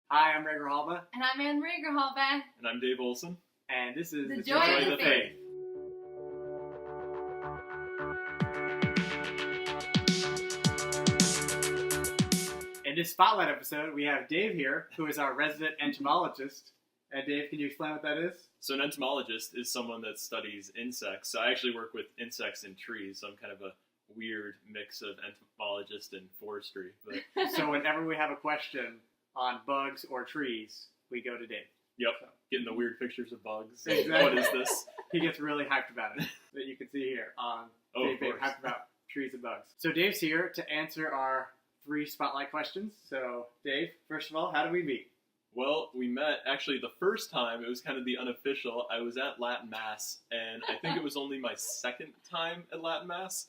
Hi, I'm Ray Grijalva. And I'm Anne-Marie Grijalva. And I'm Dave Olson. And this is The Joy of the Faith. In this spotlight episode, we have Dave here, who is our resident entomologist. And Dave, can you explain what that is? So an entomologist is someone that studies insects. So I actually work with insects and trees, so I'm kind of a weird mix of entomologist and forestry. But So whenever we have a question on bugs or trees, we go to Dave. yep, getting the weird pictures of bugs. Exactly. What is this? He gets really hyped about it, that you can see here on Oh, Dave of being course. hyped about trees and bugs. So Dave's here to answer our 3 spotlight questions. So Dave, first of all, how do we meet? Well, we met actually the first time. It was kind of the unofficial. I was at Latin Mass, and I think it was only my second time at Latin Mass.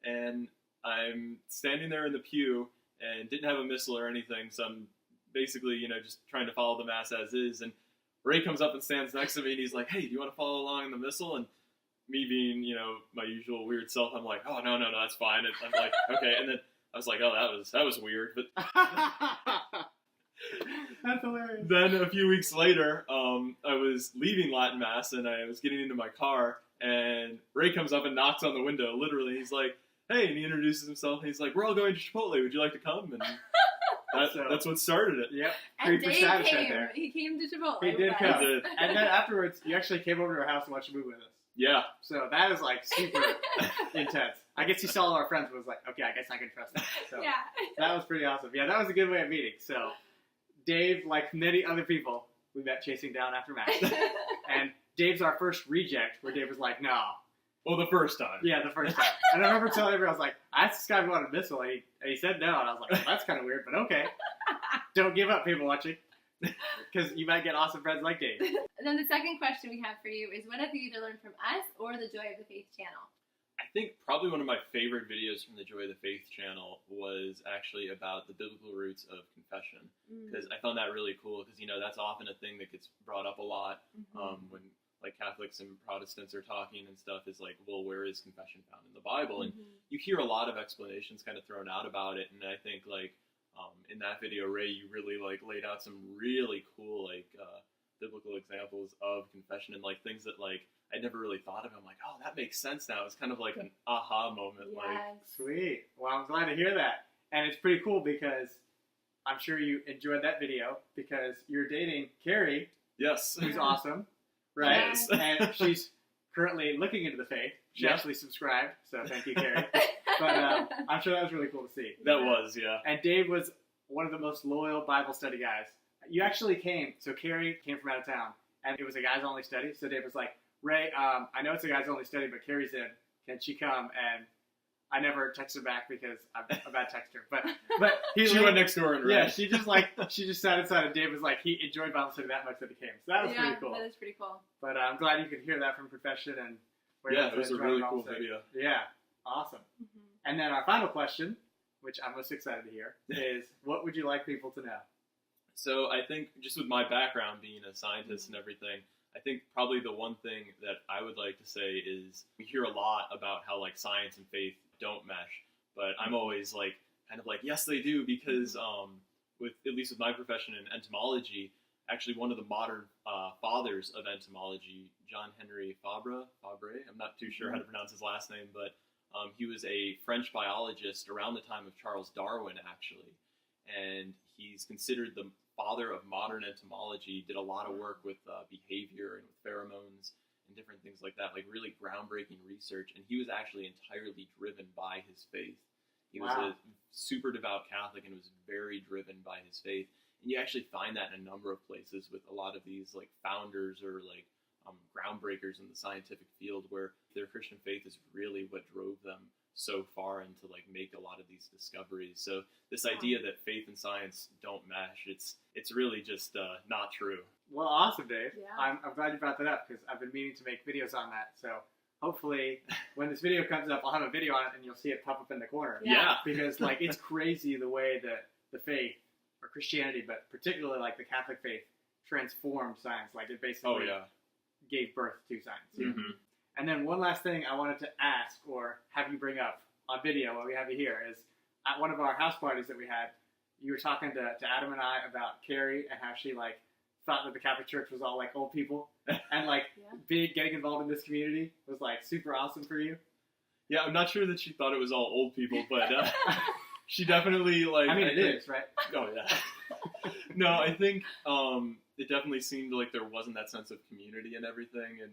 And I'm standing there in the pew and didn't have a missal or anything, so I'm basically, just trying to follow the Mass as is. And Ray comes up and stands next to me, and he's like, "Hey, do you want to follow along in the missal?" And me being, my usual weird self, I'm like, "Oh, no, that's fine." And I'm like, "Okay." And then I was like, "Oh, that was weird." But That's hilarious. then a few weeks later, I was leaving Latin Mass, and I was getting into my car, and Ray comes up and knocks on the window, literally. He's like, "Hey," and he introduces himself, and he's like, "We're all going to Chipotle. Would you like to come?" And that's what started it. Yep. And Creed for Dave status right came. there. He came to Chipotle. He did with come. us. He did. And then afterwards, you actually came over to our house and watched a movie with us. Yeah. So that is like super intense. I guess he saw all our friends and was like, okay, I guess I can trust him. So Yeah. that was pretty awesome. Yeah, that was a good way of meeting. So Dave, like many other people, we met chasing down after Max. And Dave's our first reject where Dave was like, no. Well, the first time. Yeah, the first time. And I remember telling everyone, I was like, I asked this guy if he wanted a missile, and he said no. And I was like, well, that's kind of weird, but okay. Don't give up, people watching. Because you might get awesome friends like Dave. And then the second question we have for you is, what have you either learned from us or the Joy of the Faith channel? I think probably one of my favorite videos from the Joy of the Faith channel was actually about the biblical roots of confession. Because I found that really cool, because, that's often a thing that gets brought up a lot when like Catholics and Protestants are talking and stuff, is like, well, where is confession found in the Bible? And you hear a lot of explanations kind of thrown out about it, and I think like in that video, Ray, you really like laid out some really cool like biblical examples of confession and like things that like I never really thought of. I'm like, oh, that makes sense now. It's kind of like an aha moment. Yes. Like, Sweet. Well, I'm glad to hear that. And it's pretty cool because I'm sure you enjoyed that video because you're dating Carrie, yes, who's awesome, right? Yes. And she's currently looking into the faith. She Yep. actually subscribed, so thank you, Carrie. But I'm sure that was really cool to see. that was, yeah. And Dave was one of the most loyal Bible study guys. You actually came, so Carrie came from out of town, and it was a guys-only study, so Dave was like, Ray, I know it's a guys-only study, but Carrie's in. Can she come? And I never texted back because I'm a bad texter. But She went next door and yeah, read. she just sat inside, and Dave was like, he enjoyed Bible study that much that he came. So that was pretty cool. That is pretty cool. But I'm glad you could hear that from confession and where Yeah, you it was a enjoyed really Bible cool study. video. Yeah, awesome. And then our final question, which I'm most excited to hear, is what would you like people to know? So I think just with my background being a scientist and everything, I think probably the one thing that I would like to say is we hear a lot about how like science and faith don't mesh, but I'm always like kind of like, yes, they do, because with at least with my profession in entomology, actually one of the modern fathers of entomology, John Henry Fabre, I'm not too sure how to pronounce his last name, but he was a French biologist around the time of Charles Darwin, actually, and he's considered the father of modern entomology. Did a lot of work with behavior and with pheromones and different things like that, like really groundbreaking research, and he was actually entirely driven by his faith. He was a super devout Catholic and was very driven by his faith. And you actually find that in a number of places with a lot of these like founders or like groundbreakers in the scientific field, where their Christian faith is really what drove them so far and to like make a lot of these discoveries. So this idea that faith and science don't mesh, it's really just not true. Well, awesome, Dave. Yeah. I'm glad you brought that up because I've been meaning to make videos on that. So hopefully when this video comes up, I'll have a video on it and you'll see it pop up in the corner. Yeah. Because like it's crazy the way that the faith, or Christianity, but particularly like the Catholic faith, transformed science. Like it basically gave birth to science. Mm-hmm. And then one last thing I wanted to ask or have you bring up on video while we have you here is at one of our house parties that we had, you were talking to Adam and I about Carrie and how she like thought that the Catholic Church was all like old people, and like Yeah. getting involved in this community was like super awesome for you. Yeah, I'm not sure that she thought it was all old people, but she definitely like. I mean, it think- is, right? Oh yeah. No, I think it definitely seemed like there wasn't that sense of community and everything, and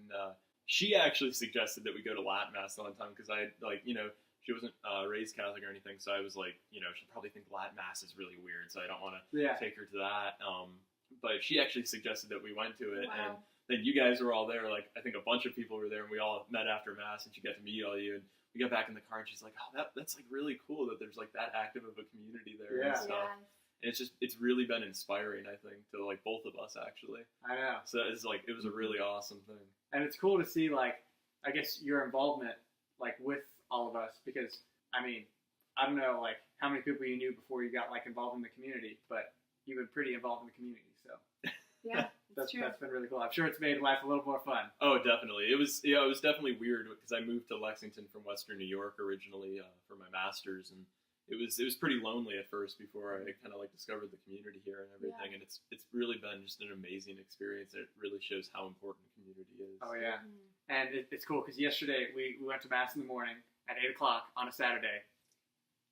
she actually suggested that we go to Latin Mass all the time because I like she wasn't raised Catholic or anything, so I was like she'll probably think Latin Mass is really weird, so I don't want to Yeah. take her to that. But she actually suggested that we went to it, and Wow. then you guys were all there. Like I think a bunch of people were there, and we all met after Mass, and she got to meet all you. And we got back in the car, and she's like, "Oh, that's like really cool that there's like that active of a community there Yeah. and stuff." Yes. And it's really been inspiring, I think, to like both of us actually. I know. So it's like it was a really awesome thing. And it's cool to see, like, I guess your involvement, like, with all of us, because, I mean, I don't know, like, how many people you knew before you got, like, involved in the community, but you've been pretty involved in the community, so Yeah, that's it's true. been really cool. I'm sure it's made life a little more fun. Oh, definitely. It was definitely weird because I moved to Lexington from Western New York originally for my master's, and it was pretty lonely at first before I kind of like discovered the community here and everything. Yeah. And it's really been just an amazing experience. It really shows how important community is. Oh, yeah. Mhm. And it's cool, because yesterday we went to Mass in the morning at 8 o'clock on a Saturday.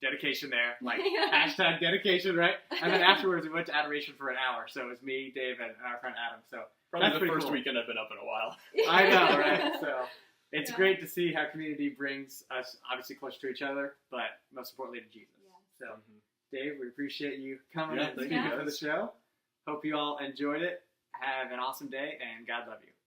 Dedication there, like, hashtag dedication, right? And then afterwards we went to adoration for an hour, so it was me, Dave, and our friend Adam, so Probably That's the pretty first cool. weekend I've been up in a while. I know, right? So it's Yeah. great to see how community brings us obviously closer to each other, but most importantly to Jesus. Yeah. So, Mhm. Dave, we appreciate you coming Yeah, and thank speaking you, for the guys. show. Hope you all enjoyed it. Have an awesome day, and God love you.